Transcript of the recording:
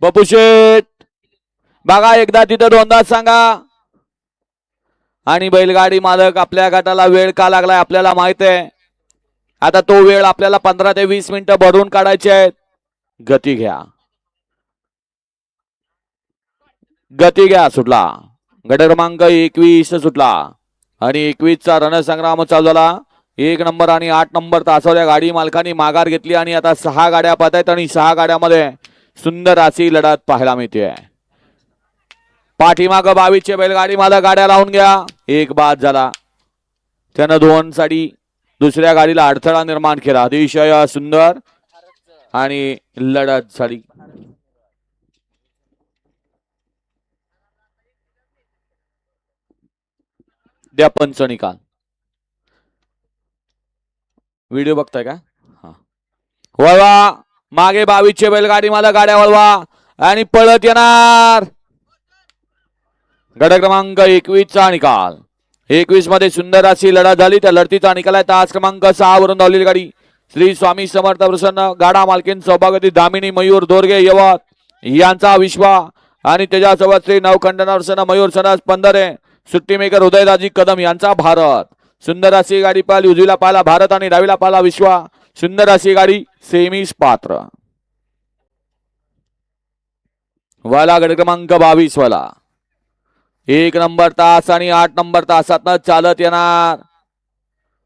बपू शेठ बघा एकदा तिथं दोनदा सांगा. आणि बैलगाडी मालक आपल्या गटाला वेळ का लागलाय आपल्याला माहित आहे. आता तो वेळ आपल्याला 15 ते 20 मिनिटं भरून काढायचे आहेत. गती घ्या, गती घ्या. सुटला गट क्रमांक 21 सुटला आणि 21 चा रणसंग्राम चालू झाला. 1 नंबर आणि 8 नंबर तासवल्या गाडी मालकांनी माघार घेतली आणि आता 6 गाड्या पाहत आहेत आणि 6 गाड्यामध्ये सुंदर अशी लढत पाहायला मिळते. पाठीमाग 22 चे बैलगाडी मालक गाड्या लावून घ्या. एक बाद झाला, त्यानं 2 साठी दुसऱ्या गाडीला अडथळा निर्माण केला. अतिशय सुंदर आणि लढत झाली. द्या पंच निकाल. व्हिडिओ बघताय का? हा, वळवा मागे 22 चे बैलगाडी मालक गाड्या वळवा आणि पळत येणार. गट क्रमांक 21 चा निकाल. 21 मध्ये सुंदर अशी लढत झाली. त्या लढतीचा निकाल आहे तास क्रमांक 6 वरून धावलेली गाडी श्री स्वामी समर्थ प्रसन्न गाडा मालकीन सौभाग्यवती दामिनी मयूर दोरगे यवत यांचा विश्वा आणि त्याच्यासोबत श्री नवखंडन प्रसन्न मयूर सनस पंधरे सुट्टी मेकर उदयदाजी कदम यांचा भारत. सुंदर अशी गाडी पाहिली. उजवीला पाहिला भारत आणि डावीला पाहिला विश्वा. सुंदर अशी गाडी सेमीस पात्र. वाला गट क्रमांक 22 वाला 1 नंबर तास आणि 8 नंबर तासात चालत येणार.